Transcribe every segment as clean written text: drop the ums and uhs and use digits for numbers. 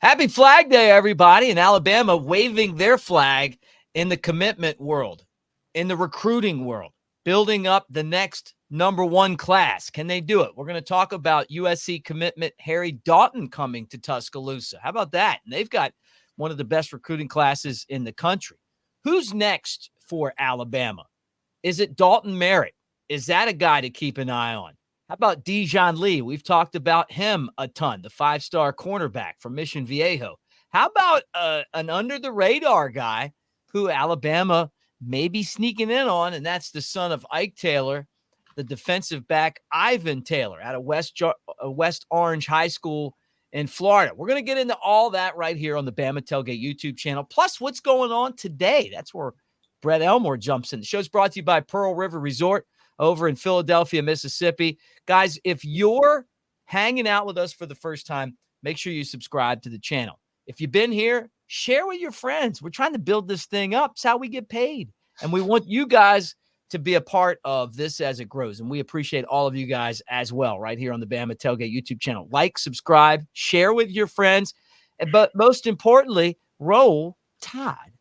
Happy Flag Day, everybody. In Alabama, waving their flag in the commitment world, in the recruiting world, building up the next number one class. Can they do it? We're going to talk about USC commitment Harry Dalton coming to Tuscaloosa. How about that? And they've got one of the best recruiting classes in the country. Who's next for Alabama? Is it Dawson Merritt? Is that a guy to keep an eye on? How about Dijon Lee? We've talked about him a ton, the five-star cornerback from Mission Viejo. How about an under-the-radar guy who Alabama may be sneaking in on, and that's the son of Ike Taylor, the defensive back Ivan Taylor out of West Orange High School in Florida. We're going to get into all that right here on the Bama Tailgate YouTube channel, plus what's going on today. That's where Brett Elmore jumps in. The show's brought to you by Pearl River Resort over in Philadelphia, Mississippi. Guys, if you're hanging out with us for the first time, make sure you subscribe to the channel. If you've been here, share with your friends. We're trying to build this thing up. It's how we get paid. And we want you guys to be a part of this as it grows. And we appreciate all of you guys as well right here on the Bama Tailgate YouTube channel. Like, subscribe, share with your friends. But most importantly, roll Tide.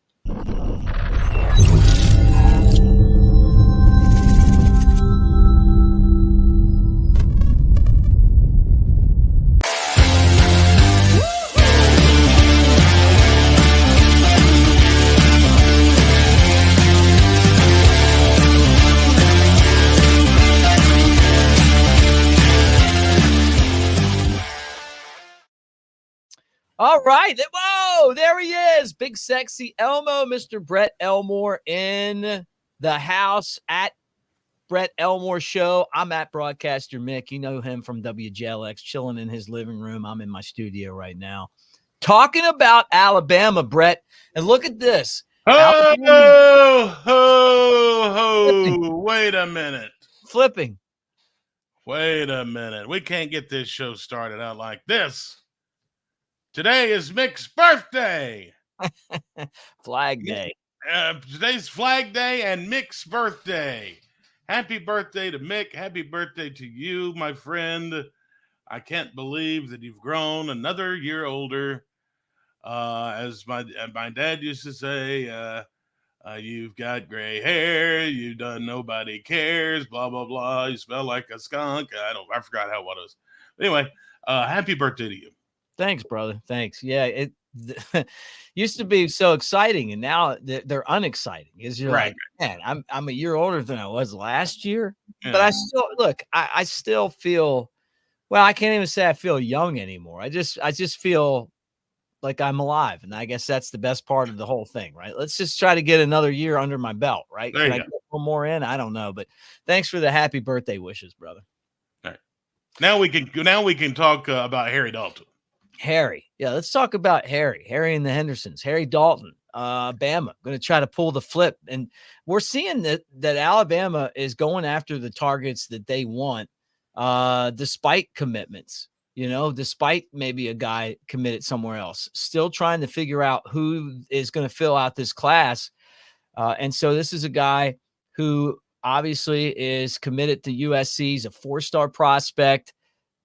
All right. Whoa, there he is. Big, sexy Elmo, Mr. Brett Elmore in the house at Brett Elmore Show. I'm at Broadcaster Mick. You know him from WJLX, chilling in his living room. I'm in my studio right now. Talking about Alabama, Brett. And look at this. Wait a minute. Flipping. Wait a minute. We can't get this show started out like this. Today is Mick's birthday. Flag Day. Today's Flag Day and Mick's birthday. Happy birthday to Mick. Happy birthday to you, my friend. I can't believe that you've grown another year older. As my dad used to say, you've got gray hair. You've done nobody cares. Blah, blah, blah. You smell like a skunk. I forgot how it was. Anyway, happy birthday to you. Thanks, brother. Thanks. Yeah, it used to be so exciting, and now they're unexciting. Is you're right. Like, man, I'm a year older than I was last year, Yeah. but I still look. I still feel. Well, I can't even say I feel young anymore. I just feel like I'm alive, and I guess that's the best part of the whole thing, right? Let's just try to get another year under my belt, right? There you Can I go. get one more in? I don't know, but thanks for the happy birthday wishes, brother. All right. Now we can talk about Harry Dalton. Harry. Yeah, let's talk about Harry and the Hendersons. Harry Dalton, Bama, going to try to pull the flip. And we're seeing that Alabama is going after the targets that they want, despite commitments, despite maybe a guy committed somewhere else, still trying to figure out who is going to fill out this class. And so this is a guy who obviously is committed to USC. He's a 4-star prospect.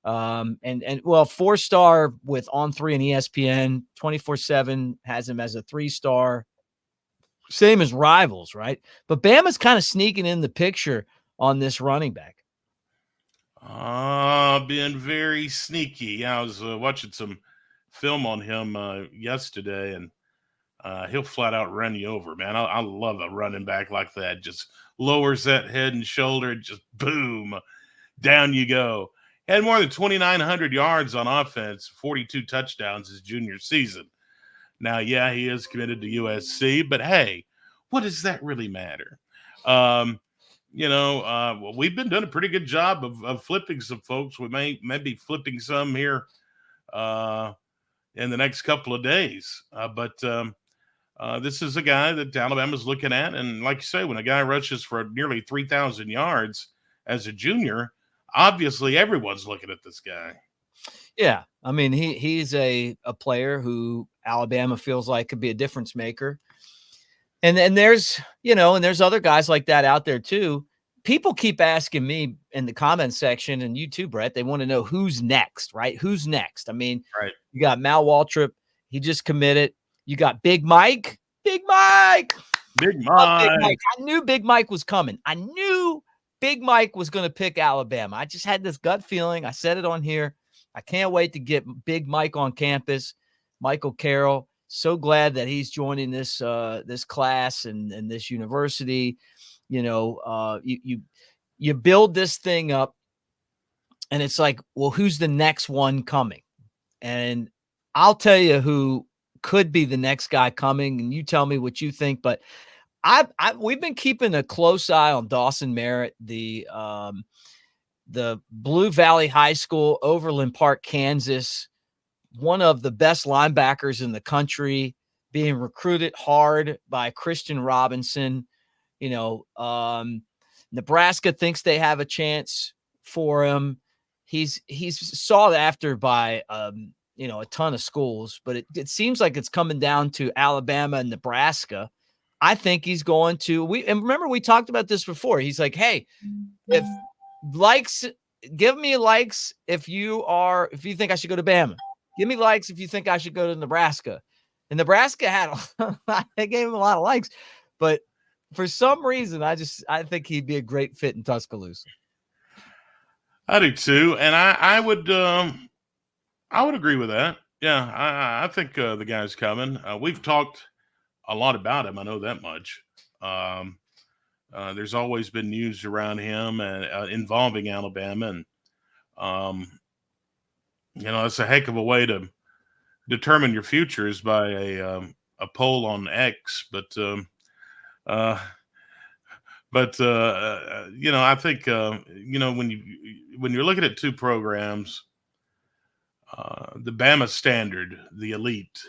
And 4-star with On3 and ESPN 24/7 has him as a 3-star, same as Rivals, right? But Bama's kind of sneaking in the picture on this running back. Being very sneaky. Yeah, I was watching some film on him yesterday, and he'll flat out run you over, man. I love a running back like that. Just lowers that head and shoulder, just boom, down you go. Had more than 2,900 yards on offense, 42 touchdowns his junior season. Now, yeah, he is committed to USC, but hey, what does that really matter? We've been doing a pretty good job of flipping some folks. We may be flipping some here in the next couple of days. But this is a guy that Alabama's looking at. And like you say, when a guy rushes for nearly 3,000 yards as a junior, obviously everyone's looking at this guy. Yeah. I mean, he's a player who Alabama feels like could be a difference maker. And there's other guys like that out there too. People keep asking me in the comment section, and you too, Brett, they want to know who's next, right? Who's next? I mean, right. You got Mal Waltrip He just committed. You got Big Mike. Big Mike. Big Love Big Mike. Mike. I knew Big Mike was coming. I knew Big Mike was going to pick Alabama. I just had this gut feeling. I said it on here. I can't wait to get Big Mike on campus. Michael Carroll. So glad that he's joining this this class and this university. You know, you build this thing up, and it's like, well, who's the next one coming? And I'll tell you who could be the next guy coming, and you tell me what you think. But we've been keeping a close eye on Dawson Merritt, the Blue Valley High School, Overland Park, Kansas, one of the best linebackers in the country, being recruited hard by Christian Robinson. You know, Nebraska thinks they have a chance for him. He's sought after by you know, a ton of schools, but it seems like it's coming down to Alabama and Nebraska. I think he's going to. And remember, we talked about this before. He's like, hey, if likes, give me likes if you think I should go to Bama. Give me likes if you think I should go to Nebraska. And Nebraska they gave him a lot of likes, but for some reason, I think he'd be a great fit in Tuscaloosa. I do too, and I would agree with that. Yeah, I think the guy's coming. We've talked a lot about him. I know that much. There's always been news around him and involving Alabama, and you know, it's a heck of a way to determine your future is by a poll on X. But you know, I think you know, when you're looking at two programs, the Bama standard, the elite.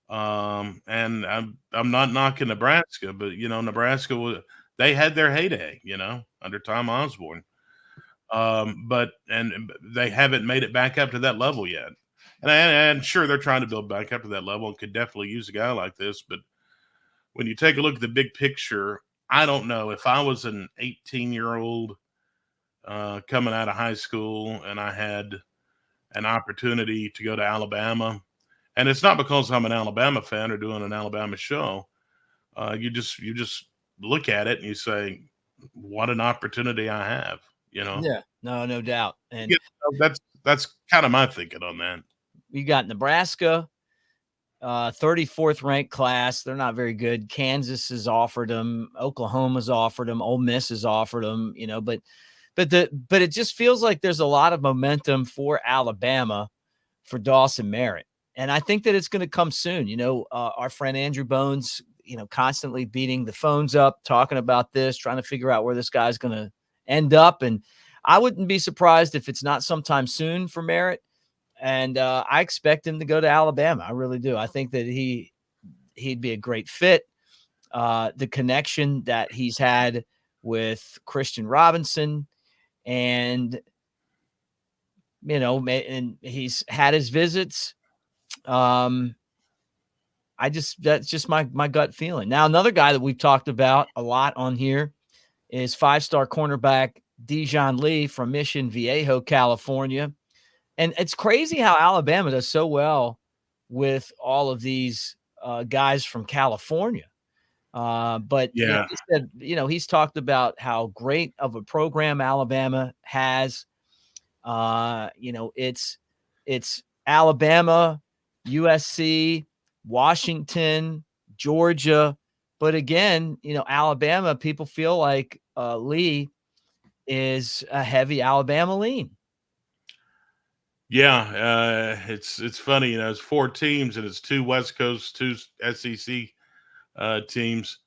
And I'm not knocking Nebraska, but you know, Nebraska they had their heyday, you know, under Tom Osborne. But they haven't made it back up to that level yet. And sure, they're trying to build back up to that level and could definitely use a guy like this. But when you take a look at the big picture, I don't know if I was an 18-year-old coming out of high school and I had an opportunity to go to Alabama. And it's not because I'm an Alabama fan or doing an Alabama show. You just look at it and you say, what an opportunity I have, you know? Yeah, no doubt. And you know, that's kind of my thinking on that. You got Nebraska, 34th ranked class. They're not very good. Kansas has offered them. Oklahoma's offered them. Ole Miss has offered them, you know, but it just feels like there's a lot of momentum for Alabama for Dawson Merritt. And I think that it's going to come soon. You know, our friend Andrew Bones, you know, constantly beating the phones up, talking about this, trying to figure out where this guy's going to end up. And I wouldn't be surprised if it's not sometime soon for Merritt. And I expect him to go to Alabama. I really do. I think that he'd be a great fit. The connection that he's had with Christian Robinson, and you know, and he's had his visits. That's just my gut feeling. Now, another guy that we've talked about a lot on here is 5-star cornerback Dijon Lee from Mission Viejo, California. And it's crazy how Alabama does so well with all of these guys from California. But Yeah, he said, you know, he's talked about how great of a program Alabama has. You know, it's Alabama, USC, Washington, Georgia. But again, you know, Alabama, people feel like Lee is a heavy Alabama lean. yeah. It's funny, you know, it's 4 teams and it's 2 West Coast, 2 SEC teams.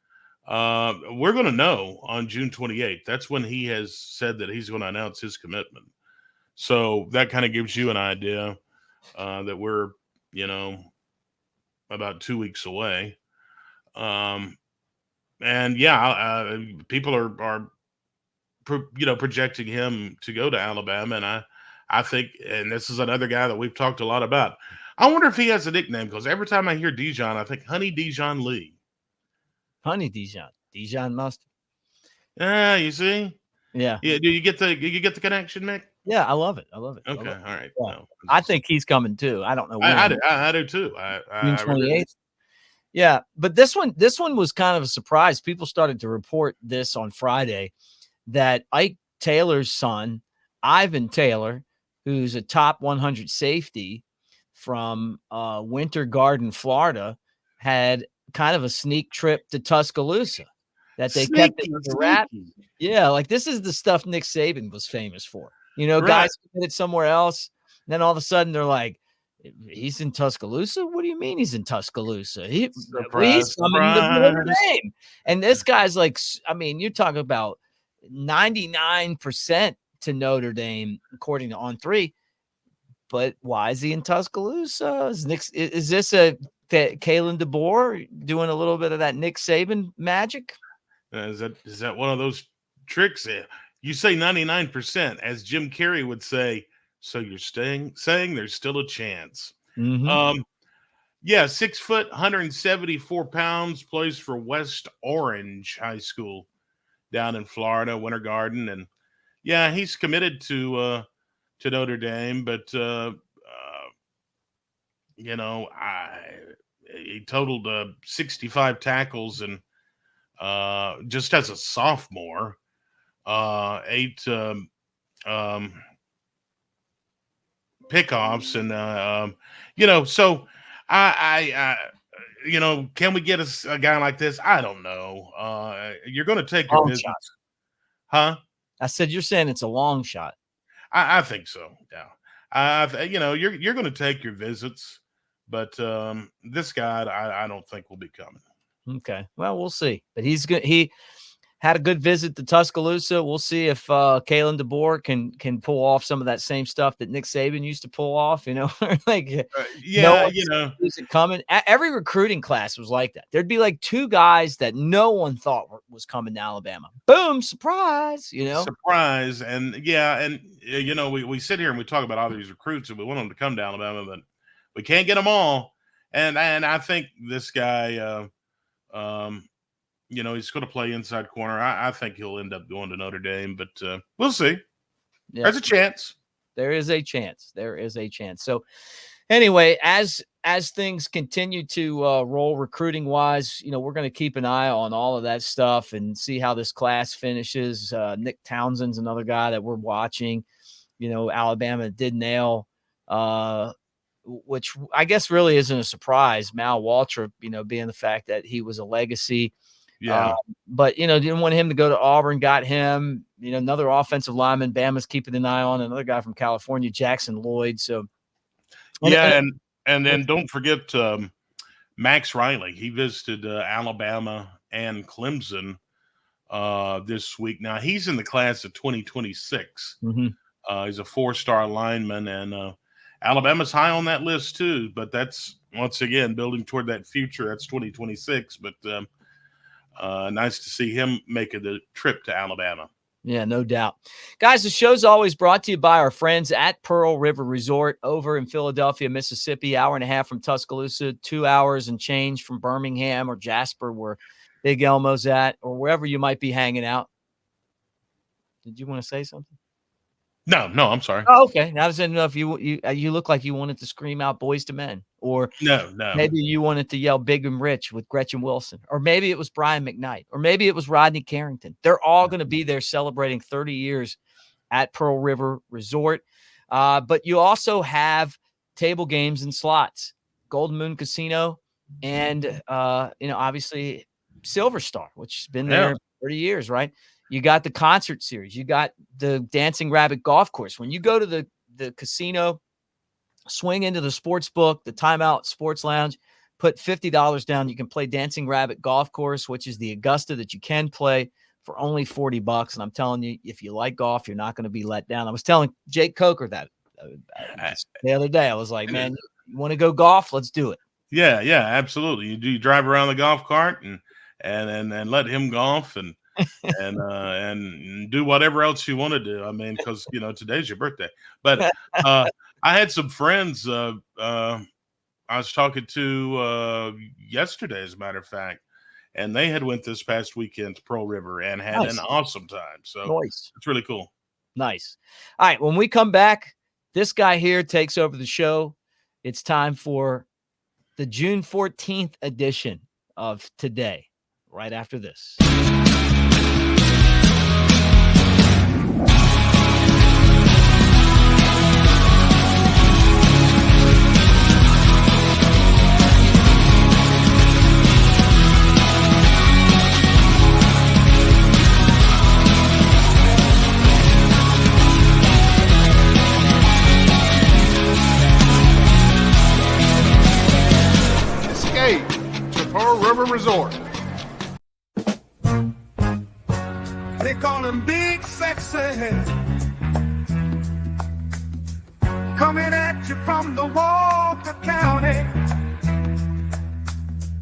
We're going to know on June 28th. That's when he has said that he's going to announce his commitment. So that kind of gives you an idea that we're, you know, about 2 weeks away. And yeah, people are you know, projecting him to go to Alabama, and I think, and this is another guy that we've talked a lot about. I wonder if he has a nickname, because every time I hear Dijon, I think Honey Dijon Lee. Honey Dijon mustard. Yeah, you see. Yeah. Yeah, do you get the connection, Mick? Yeah, I love it. I love it. I Okay, love all it. right. Yeah. No, I think he's coming too. I don't know when. I do too. June I really do. 28th. Yeah, but this one was kind of a surprise. People started to report this on Friday that Ike Taylor's son, Ivan Taylor, who's a top 100 safety from Winter Garden, Florida, had kind of a sneak trip to Tuscaloosa that they kept it Sneaky, under wraps. sneaky. Yeah, like this is the stuff Nick Saban was famous for. Right. Guys committed somewhere else, and then all of a sudden they're like, he's in Tuscaloosa? What do you mean he's in Tuscaloosa? He's Surprise, coming to Notre surprise. Dame. And this guy's like, I mean, you're talking about 99% to Notre Dame, according to On3. But why is he in Tuscaloosa? Is this a Kalen DeBoer doing a little bit of that Nick Saban magic? Is that one of those tricks? You say 99%, as Jim Carrey would say. So you're saying there's still a chance. Mm-hmm. Yeah, 6 foot, 174 pounds, plays for West Orange High School down in Florida, Winter Garden, and yeah, he's committed to Notre Dame, but he totaled 65 tackles and just as a sophomore, 8 pickoffs, and so I can we get a guy like this? I don't know. You're going to take your Long visits, shot. huh? I said, you're saying it's a long shot. I think so. Yeah. You're going to take your visits, but this guy, I don't think will be coming. Okay. Well, we'll see. But he's good. He had a good visit to Tuscaloosa. We'll see if Kalen DeBoer can pull off some of that same stuff that Nick Saban used to pull off. Like no Yeah, one sees it coming. Every recruiting class was like that. There'd be like 2 guys that no one thought was coming to Alabama. Boom, surprise! surprise, and yeah, and we sit here and we talk about all these recruits and we want them to come to Alabama, but we can't get them all. And I think this guy, he's going to play inside corner. I think he'll end up going to Notre Dame, but we'll see. Yeah. There's a chance. There is a chance. There is a chance. So anyway, as things continue to roll recruiting wise, we're going to keep an eye on all of that stuff and see how this class finishes. Nick Townsend's another guy that we're watching. Alabama did nail, which I guess really isn't a surprise. Mal Waltrip, being the fact that he was a legacy. Yeah. But didn't want him to go to Auburn, got him, another offensive lineman. Bama's keeping an eye on another guy from California, Jackson Lloyd. So, and then don't forget Max Riley. He visited Alabama and Clemson this week. Now he's in the class of 2026. Mm-hmm. He's a 4-star lineman, and Alabama's high on that list too. But that's once again building toward that future. That's 2026. But nice to see him making the trip to Alabama. Yeah, no doubt. Guys, the show's always brought to you by our friends at Pearl River Resort over in Philadelphia, Mississippi, hour and a half from Tuscaloosa, 2 hours and change from Birmingham or Jasper, where Big Elmo's at, or wherever you might be hanging out. Did you want to say something? No, I'm sorry. Oh, okay. I was saying, if you look like you wanted to scream out "Boys to Men," or no. Maybe you wanted to yell "Big and Rich" with Gretchen Wilson, or maybe it was Brian McKnight, or maybe it was Rodney Carrington. They're all going to be there celebrating 30 years at Pearl River Resort. But you also have table games and slots, Golden Moon Casino, and obviously Silver Star, which has been there 30 years, right? You got the concert series. You got the Dancing Rabbit Golf Course. When you go to the casino, swing into the sports book, the Timeout Sports Lounge, put $50 down. You can play Dancing Rabbit Golf Course, which is the Augusta that you can play for only $40. And I'm telling you, if you like golf, you're not going to be let down. I was telling Jake Coker that the other day. I was like, man, you want to go golf? Let's do it. Yeah, absolutely. You drive around the golf cart and let him golf and do whatever else you want to do. I mean, because today's your birthday. But I had some friends I was talking to yesterday, as a matter of fact, and they had went this past weekend to Pearl River and had an awesome time. So nice. it's really cool. Nice. All right. When we come back, this guy here takes over the show. It's time for the June 14th edition of Today, right after this. Escape to Pearl River Resort. They call him Big Sexy. Coming at you from the Walker County.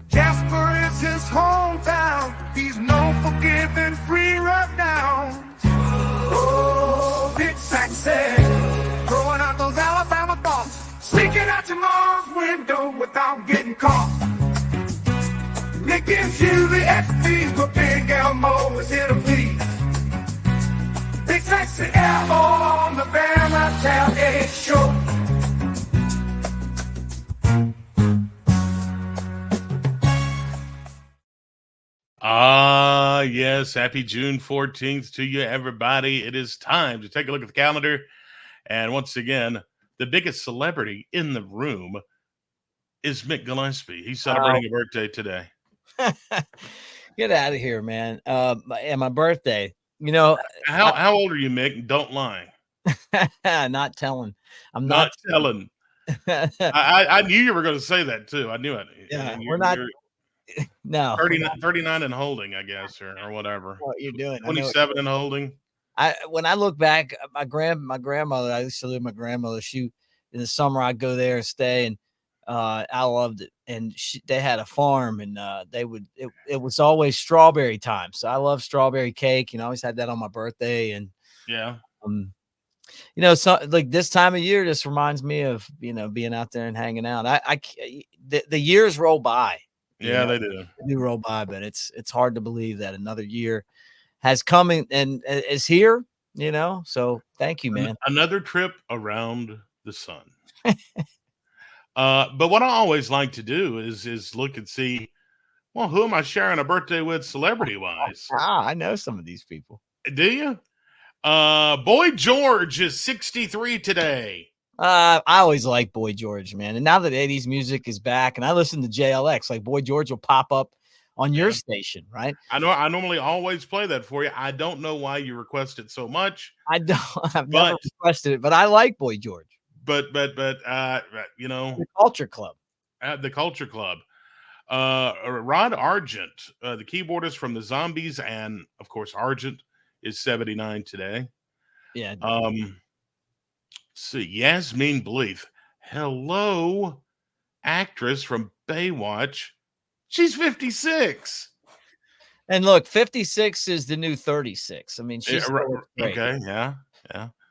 Jasper is his hometown. He's known for giving free rundowns. Oh, Big Sexy. Throwing out those Alabama thoughts. Sneaking out your mom's window without getting caught. Nick gives you the FB, but Big Elmo is here to please. Big Sexy Elmo on the Bama Tailgate Show. Yes. Happy June 14th to you, everybody. It is time to take a look at the calendar. And once again, the biggest celebrity in the room is Mick Gillespie. He's celebrating a birthday today. Get out of here, man. And my birthday, you know. How old are you, Mick? Don't lie. Not telling. I'm not telling. I knew you were going to say that too. I knew it. Yeah, we're not. No. 39 and holding, I guess, or whatever. What you're doing. 27 and holding. When I look back, my grandmother, I used to live with my grandmother. She, in the summer, I'd go there and stay, and I loved it. And they had a farm, and it was always strawberry time. So I love strawberry cake. I always had that on my birthday. And yeah, so like this time of year just reminds me of being out there and hanging out. The years roll by. Yeah, they do. They do roll by, but it's hard to believe that another year has come and is here. So thank you, man. Another trip around the sun. But what I always like to do is look and see, well, who am I sharing a birthday with celebrity wise? I know some of these people. Do you? Boy George is 63 today. I always like Boy George, man. And now that 80s music is back and I listen to JLX, like Boy George will pop up on your station, right? I know. I normally always play that for you. I don't know why you request it so much. I've never requested it, but I like Boy George. But the Culture Club. The Culture Club. Rod Argent, the keyboardist from the Zombies, and of course Argent is 79 today. Yeah. See, Yasmin Bleeth, hello, actress from Baywatch. She's 56. And look, 56 is the new 36. I mean, she's okay. Yeah.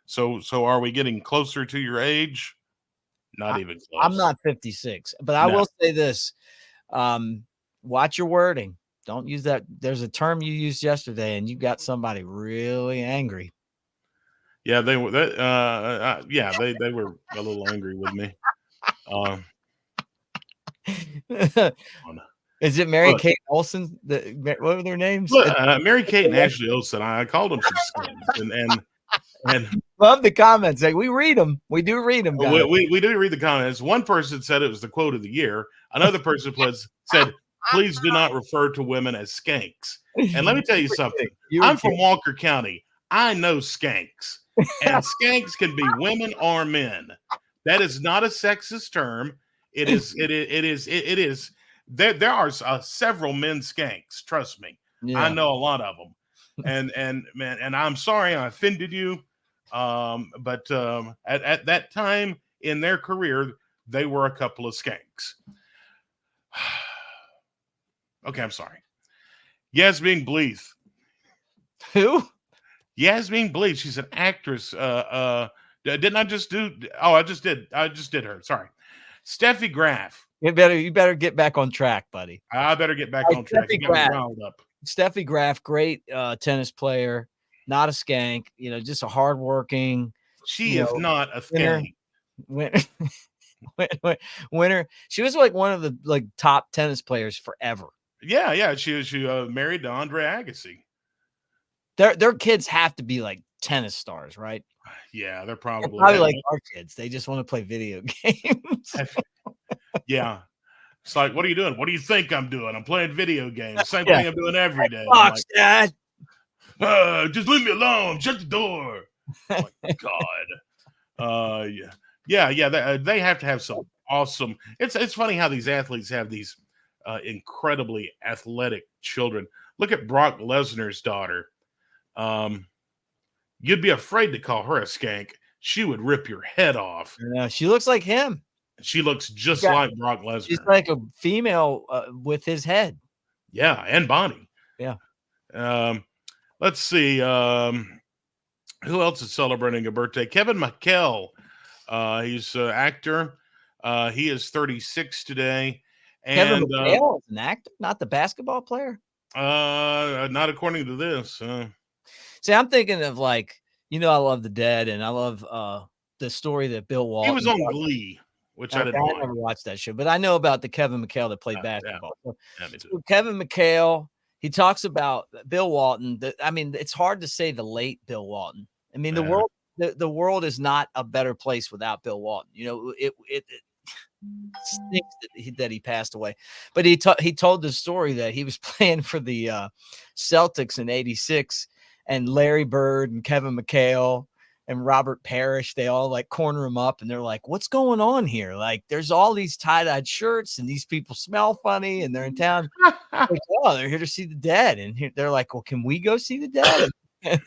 So are we getting closer to your age? Not even close. I'm not 56, but I will say this. Watch your wording. Don't use that. There's a term you used yesterday and you got somebody really angry. Yeah, they were. They were a little angry with me. Is it Mary Kate Olsen? What were their names? Look, Mary Kate and Ashley Olsen. I called them some skins, and love the comments. Like we read them. We do read them. Guys. We do read the comments. One person said it was the quote of the year. Another person said, "Please do not refer to women as skanks." And let me tell you something. I'm from Walker County. I know skanks. And skanks can be women or men. That is not a sexist term. It is. There are several men skanks. Trust me. Yeah. I know a lot of them. And man, and I'm sorry I offended you. But at that time in their career, they were a couple of skanks. Okay, I'm sorry. Yasmin Bleeth. Who? Yasmin Bleeth. She's an actress. Didn't I just do? Oh, I just did her. Sorry. Steffi Graf. You better get back on track, buddy. I better get back on track. Steffi Graf, great tennis player. not a skank, just a hardworking, She is not a winner. skank. Winner. She was like one of the top tennis players forever. Yeah. She married to Andre Agassi. Their kids have to be like tennis stars, right? Yeah, they're probably like our kids. They just want to play video games. Yeah. It's like, what are you doing? What do you think I'm doing? I'm playing video games. Same thing I'm doing every day. I'm like, Dad. Just leave me alone. Shut the door. Oh my God. Yeah. They have to have some awesome. It's funny how these athletes have these incredibly athletic children. Look at Brock Lesnar's daughter. You'd be afraid to call her a skank. She would rip your head off. Yeah, she looks like him. She looks just like Brock Lesnar. She's like a female with his head. Yeah, and Bonnie. Yeah. Let's see. Who else is celebrating a birthday? Kevin McHale. He's an actor. He is 36 today. And Kevin McHale is an actor, not the basketball player? Not according to this. See, I'm thinking of I Love the Dead, and I love the story that Bill Walton. He was on Glee, which I didn't I never watched that show, but I know about the Kevin McHale that played basketball. Yeah, so Kevin McHale, he talks about Bill Walton. It's hard to say the late Bill Walton. I mean, the world is not a better place without Bill Walton. It stinks that he passed away, but he told the story that he was playing for the Celtics in '86, and Larry Bird and Kevin McHale and Robert Parrish, they all corner him up, and they're like, "What's going on here? There's all these tie-dyed shirts, and these people smell funny, and they're in town. They're here to see the Dead." And they're like, "Well, can we go see the Dead?" And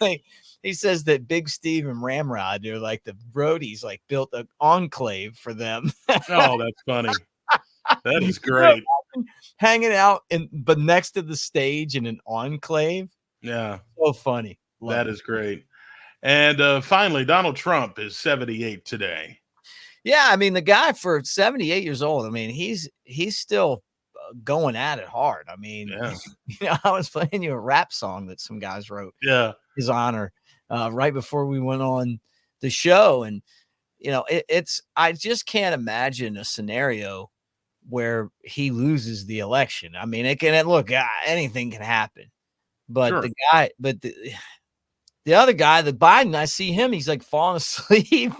he says that Big Steve and Ramrod, they're the roadies, built an enclave for them. Oh, that's funny. That is great. Hanging out but next to the stage in an enclave. Yeah. So funny. That is great. And finally, Donald Trump is 78 today. Yeah, I mean, the guy for 78 years old, I mean, he's still going at it hard. I mean, I was playing you a rap song that some guys wrote. Yeah. His honor right before we went on the show. And, I just can't imagine a scenario where he loses the election. I mean, look, anything can happen. But sure. the other guy, the Biden, I see him, he's falling asleep.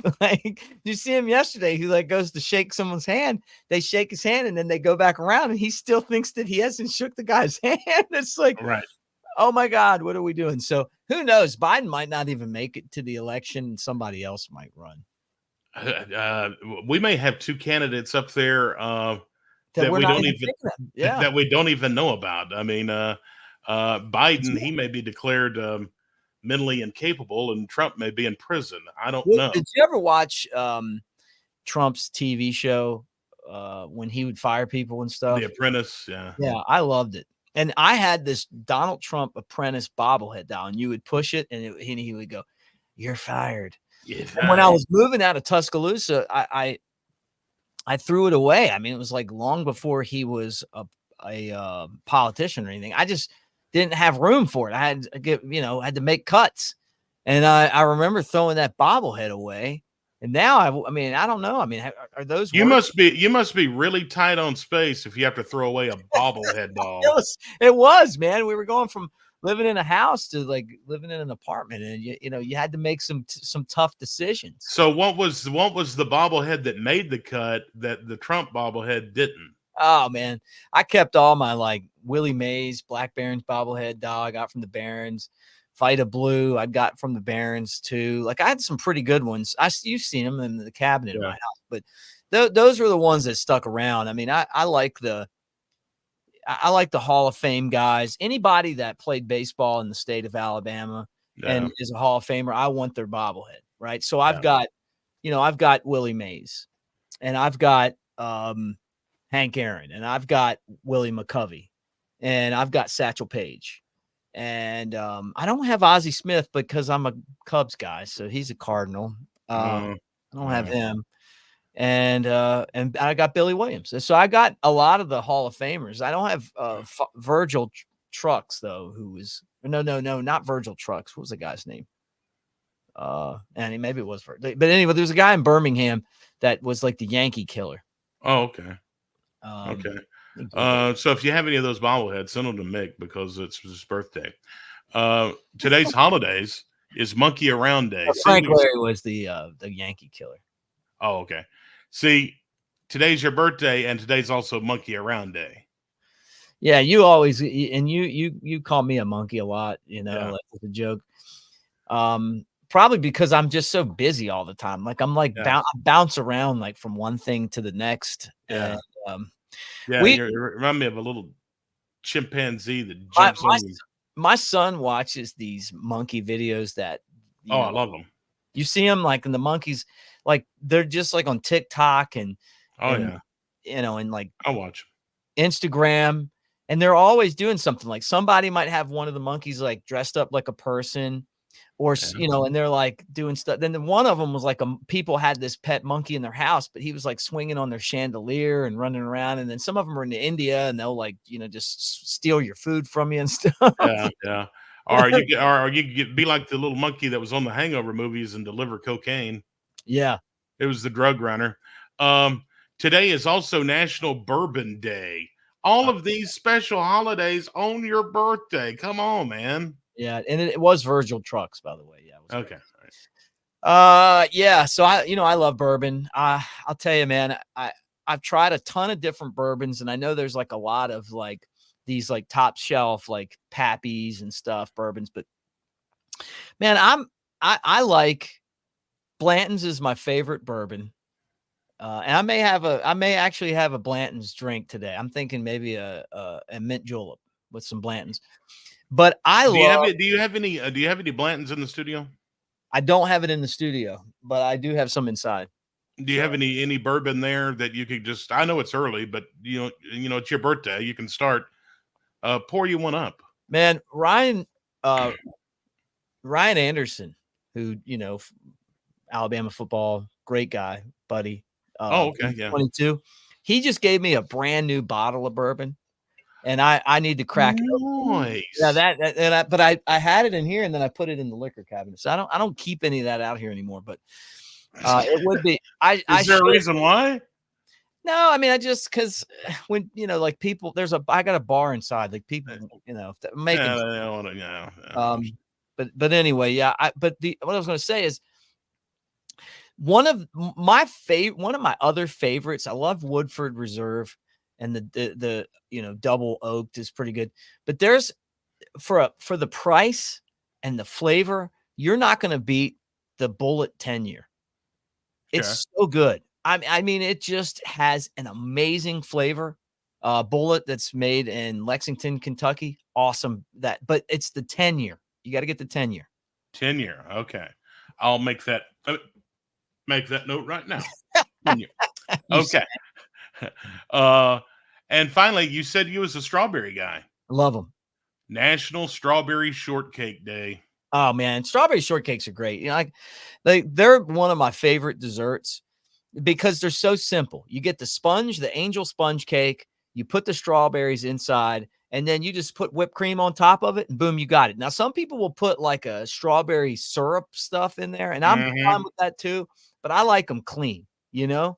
You see him yesterday, he goes to shake someone's hand. They shake his hand and then they go back around and he still thinks that he hasn't shook the guy's hand. It's right. Oh my God, what are we doing? So who knows? Biden might not even make it to the election and somebody else might run. We may have two candidates up there that we don't even know about. I mean, Biden, he may be declared mentally incapable, and Trump may be in prison. I don't know. Did you ever watch Trump's TV show when he would fire people and stuff? The Apprentice, yeah. Yeah, I loved it. And I had this Donald Trump Apprentice bobblehead down. You would push it, and he would go, "You're fired." And when I was moving out of Tuscaloosa, I threw it away. I mean, it was long before he was a politician or anything. I just didn't have room for it. I had to had to make cuts. And I remember throwing that bobblehead away. And now I don't know. I mean, are those you must be really tight on space if you have to throw away a bobblehead doll. It was, man. We were going from living in a house to living in an apartment, and you had to make some tough decisions. So what was the bobblehead that made the cut that the Trump bobblehead didn't? Oh man, I kept all my Willie Mays Black Barons bobblehead doll I got from the Barons. Fight Blue I got from the Barons too. I had some pretty good ones. You've seen them in the cabinet in my house, but those were the ones that stuck around. I mean, I like the Hall of Fame guys. Anybody that played baseball in the state of Alabama and is a Hall of Famer, I want their bobblehead, right? So I've got Willie Mays, and I've got Hank Aaron, and I've got Willie McCovey, and I've got Satchel Paige. And I don't have Ozzie Smith because I'm a Cubs guy, so he's a Cardinal. I don't have him. And I got Billy Williams. So I got a lot of the Hall of Famers. I don't have Virgil Trucks though, who was no, not Virgil Trucks. What was the guy's name? And maybe it was Virgil. But anyway, there's a guy in Birmingham that was like the Yankee killer. Oh, okay. Um, Okay. So if you have any of those bobbleheads, send them to Mick because it's his birthday. Today's holidays is Monkey Around Day. Frank Larry was the Yankee killer. Oh, okay. See, today's your birthday, and today's also Monkey Around Day. Yeah, you always and you call me a monkey a lot, like as a joke. Probably because I'm just so busy all the time. Like I'm like bounce around like from one thing to the next. Yeah. And, you remind me of a little chimpanzee that jumps on you. My son watches these monkey videos that I love them. You see them like in the monkeys, like they're just like on TikTok and and like I watch Instagram, and they're always doing something. Like somebody might have one of the monkeys like dressed up like a person, or and they're like doing stuff. Then one of them was like people had this pet monkey in their house, but he was like swinging on their chandelier and running around. And then some of them are in India, and they'll like just steal your food from you and stuff. Yeah. Or you be like the little monkey that was on the Hangover movies and deliver cocaine. Yeah, it was the drug runner. Today is also National Bourbon Day. All of these special holidays on your birthday. Come on, man. Yeah, and it was Virgil Trucks, by the way. Yeah. Okay. Yeah. So I love bourbon. I'll tell you, man. I've tried a ton of different bourbons, and I know there's like a lot of like these like top shelf like Pappies and stuff bourbons, but man, I like Blanton's is my favorite bourbon. And I may actually have a Blanton's drink today. I'm thinking maybe a mint julep with some Blanton's. But do you have any Blantons in the studio? I don't have it in the studio, but I do have some inside. Do you have any bourbon there that you could just? I know it's early, but it's your birthday. You can start. Pour you one up, man. Ryan Anderson, who Alabama football, great guy, buddy. Okay, yeah. 22. He just gave me a brand new bottle of bourbon, and I need to crack it open. Yeah, but I had it in here, and then I put it in the liquor cabinet. So I don't keep any of that out here anymore. But it would be. Is there a reason why? No, I mean, I just because when like people, I got a bar inside, like people, making. But anyway, yeah. What I was going to say is. One of my other favorites, I love Woodford Reserve, and the double oaked is pretty good. But there's for the price and the flavor, you're not going to beat the Bullet 10-year. It's so good. I mean, it just has an amazing flavor. Bullet that's made in Lexington, Kentucky, awesome. But it's the 10-year. You got to get the 10-year. 10-year, okay. I'll make that. Make that note right now. Okay. And finally, you said you was a strawberry guy. Love them. National Strawberry Shortcake Day. Oh man, strawberry shortcakes are great. They're one of my favorite desserts because they're so simple. You get the sponge, the angel sponge cake, you put the strawberries inside, and then you just put whipped cream on top of it, and boom, you got it. Now, some people will put like a strawberry syrup stuff in there, and I'm fine with that too. But I like them clean, When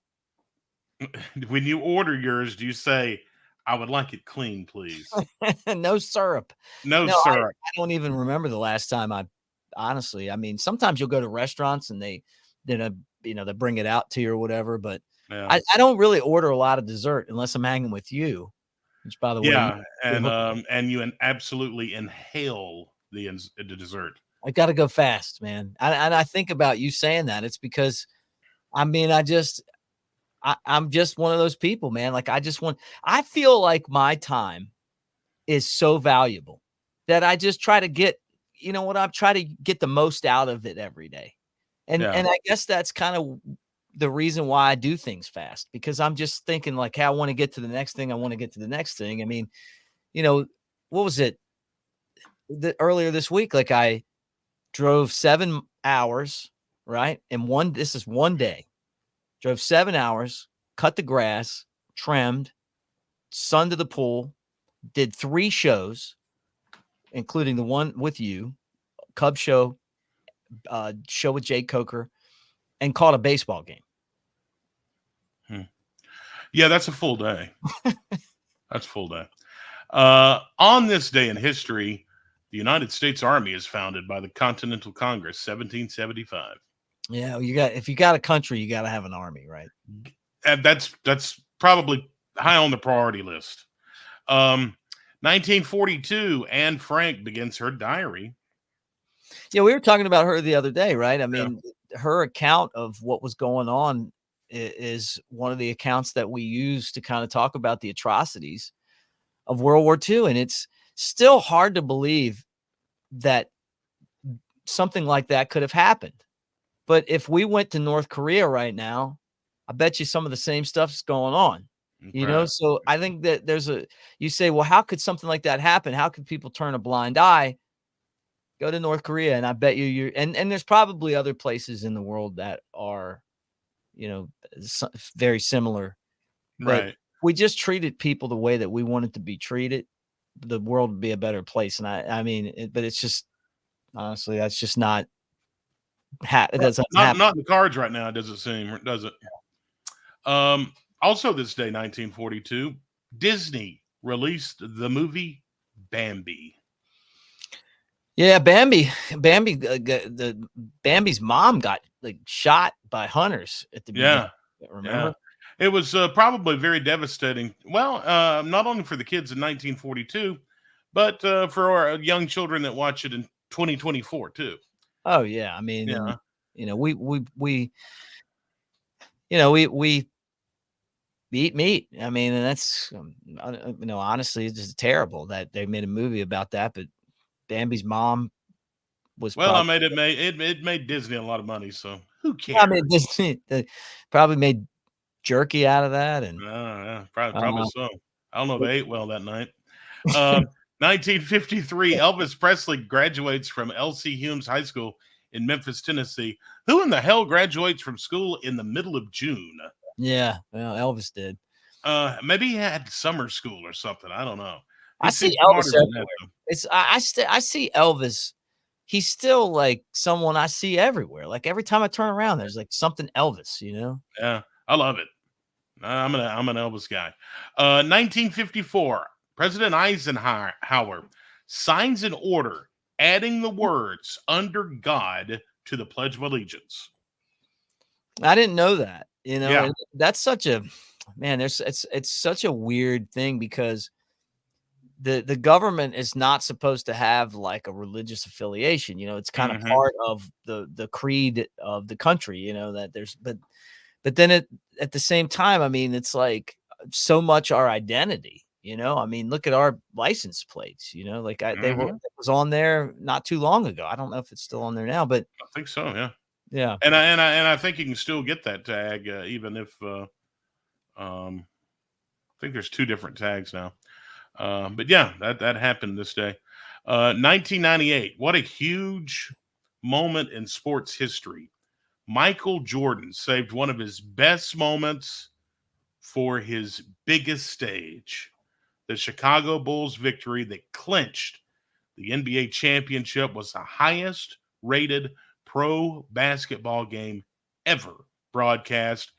you order yours, do you say, I would like it clean, please? No syrup. No syrup. I don't even remember the last time honestly, I mean, sometimes you'll go to restaurants and they bring it out to you or whatever. But I don't really order a lot of dessert unless I'm hanging with you. Which, by the way, and you absolutely inhale the dessert. I got to go fast, man. And I think about you saying that. It's because, I mean, I'm just one of those people, man. Like I feel like my time is so valuable that I just try to get, I'm trying to get the most out of it every day. And I guess that's kind of the reason why I do things fast, because I'm just thinking like, hey, I want to get to the next thing. I want to get to the next thing. I mean, what was it earlier this week? Like I drove 7 hours, right? And this is one day. Drove 7 hours, cut the grass, trimmed, sun to the pool, did 3 shows, including the one with you, Cub show with Jay Coker, and called a baseball game. Yeah, that's a full day. That's a full day. On this day in history, the United States Army is founded by the Continental Congress, 1775. Yeah, if you got a country, you got to have an army, right? And that's probably high on the priority list. 1942, Anne Frank begins her diary. Yeah, we were talking about her the other day, right? I mean, her account of what was going on is one of the accounts that we use to kind of talk about the atrocities of World War II. And it's still hard to believe that something like that could have happened. But if we went to North Korea right now, I bet you some of the same stuff's going on, you know? So I think that you say, well, how could something like that happen? How could people turn a blind eye? Go to North Korea, and I bet you and there's probably other places in the world that are, very similar. But Right. if we just treated people the way that we wanted to be treated, the world would be a better place. And I mean, but it's just, honestly, that's just not, it doesn't happen. Not in the cards right now, does it seem, does it? Also this day, 1942, Disney released the movie Bambi. Yeah, Bambi's mom got shot by hunters at the beginning. Remember? Yeah. It was probably very devastating. Well, not only for the kids in 1942, but for our young children that watch it in 2024 too. Oh yeah, I mean, we eat meat. I mean, and that's honestly, it's just terrible that they made a movie about that. But Bambi's mom was it made Disney a lot of money, so who cares? I mean, Disney probably made jerky out of that, and probably so. I don't know. They ate well that night. 1953, Elvis Presley graduates from L.C. Humes High School in Memphis, Tennessee. Who in the hell graduates from school in the middle of June? Yeah, well, Elvis did. Maybe he had summer school or something. I don't know. I see Elvis everywhere. I see Elvis. He's still like someone I see everywhere. Like every time I turn around, there's like something Elvis, Yeah, I love it. I'm an Elvis guy. 1954, President Eisenhower signs an order adding the words "under God" to the Pledge of Allegiance. I didn't know that. That's such a man. It's such a weird thing because the government is not supposed to have like a religious affiliation. It's kind of part of the creed of the country. That there's but then at the same time, I mean, it's like so much our identity. I mean, look at our license plates. It was on there not too long ago. I don't know if it's still on there now, but I think so. Yeah. Yeah. And I think you can still get that tag even if I think there's two different tags now. But yeah, that happened this day. 1998. What a huge moment in sports history. Michael Jordan saved one of his best moments for his biggest stage. The Chicago Bulls victory that clinched the NBA championship was the highest rated pro basketball game ever broadcast.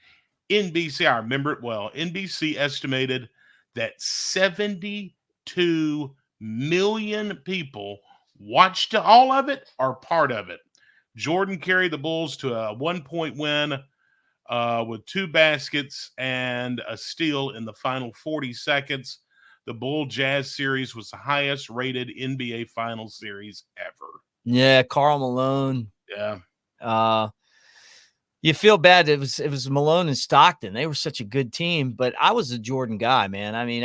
NBC, I remember it well. NBC estimated that 72 million people watched all of it or part of it. Jordan carried the Bulls to a 1-point win with 2 baskets and a steal in the final 40 seconds. The Bull Jazz series was the highest rated NBA Finals series ever. Yeah, Karl Malone. Yeah. You feel bad. It was Malone and Stockton. They were such a good team, but I was a Jordan guy, man. I mean,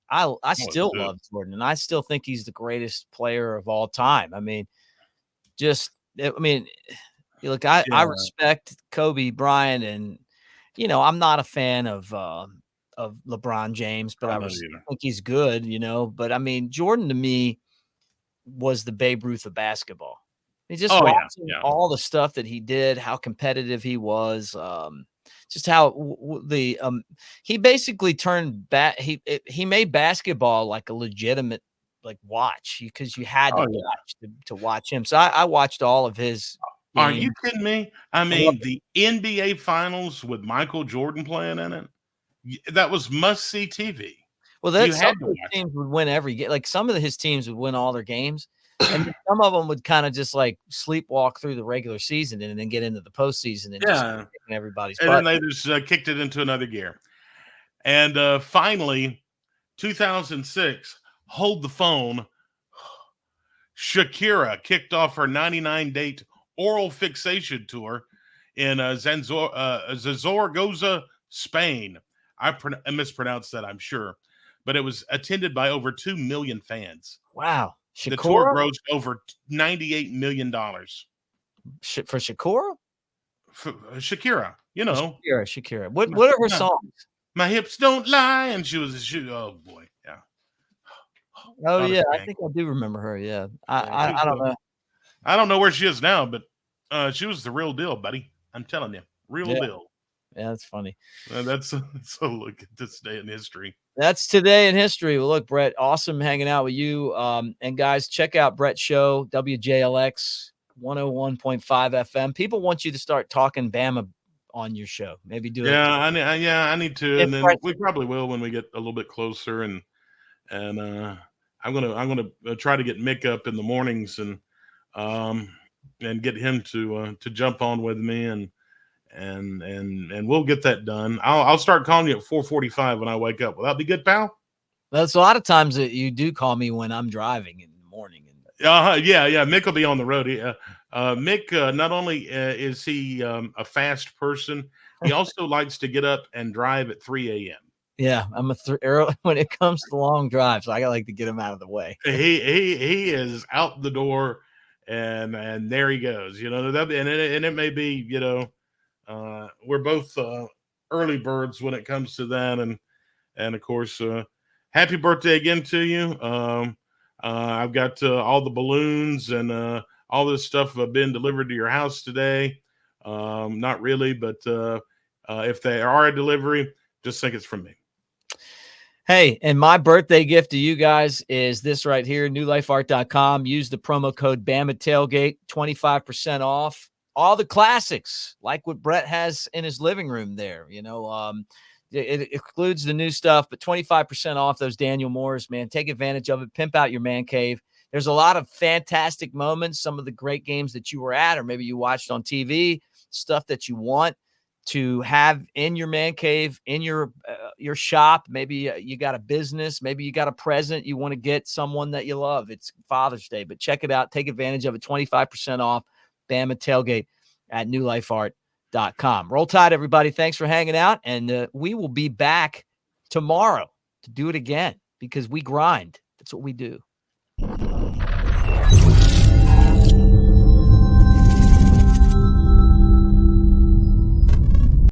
I still love Jordan, and I still think he's the greatest player of all time. I mean, look, I respect Kobe Bryant, and I'm not a fan of LeBron James, but I think he's good, But I mean, Jordan to me was the Babe Ruth of basketball. He just watching all the stuff that he did, how competitive he was, just how he basically turned back. He made basketball like a legitimate like watch because you had to Oh, yeah. watch to watch him. So I watched all of his. Are games. you kidding me? I mean, the NBA Finals with Michael Jordan playing in it, that was must-see TV. Well, You that's had some to of his watch teams would win every game. Like some of his teams would win all their games, and then some of them would kind of just like sleepwalk through the regular season and then get into the postseason and just Yeah. kicking everybody's And butt. then they just kicked it into another gear. And finally, 2006, hold the phone. Shakira kicked off her 99-date oral fixation tour in Zaragoza, Spain. I mispronounced that, I'm sure. But it was attended by over 2 million fans. Wow, The tour Shakira grossed over $98 million. for Shakira. Shakira, you know. Shakira. What are her songs? My hips don't lie. And oh, boy. Yeah. Oh Not a yeah, I thing. think I do remember her. Yeah, Yeah, I don't know. I don't know where she is now, but she was the real deal, buddy. I'm telling you, real Yeah. deal. Yeah, that's funny. That's so look at this day in history. That's today in history. Well, look, Brett, awesome hanging out with you. And guys, check out Brett's show, WJLX 101.5 FM. People want you to start talking Bama on your show. Maybe do it. I need to, and then we probably will when we get a little bit closer. And I'm gonna try to get Mick up in the mornings and get him to jump on with me and we'll get that done. I'll start calling you at 4:45 when I wake up. Will that be good, pal? That's a lot of times that you do call me when I'm driving in the morning. Yeah. Mick will be on the road. Mick, not only is he a fast person, he also likes to get up and drive at 3 a.m. Yeah, I'm when it comes to long drives, I like to get him out of the way. He is out the door, and there he goes. You know, and it may be, you know, we're both early birds when it comes to that, and of course, happy birthday again to you. I've got all the balloons and all this stuff have been delivered to your house today. Not really, but if they are a delivery, just think it's from me. Hey, and my birthday gift to you guys is this right here, newlifeart.com. Use the promo code Bama Tailgate, 25% off. All the classics, like what Brett has in his living room there. You know, it includes the new stuff, but 25% off those Daniel Moores, man. Take advantage of it. Pimp out your man cave. There's a lot of fantastic moments, some of the great games that you were at or maybe you watched on TV, stuff that you want to have in your man cave, in your shop. Maybe you got a business, maybe you got a present you want to get someone that you love. It's Father's Day, but check it out. Take advantage of it. 25% off. Bama Tailgate at newlifeart.com. Roll Tide, everybody. Thanks for hanging out, and we will be back tomorrow to do it again because we grind. That's what we do.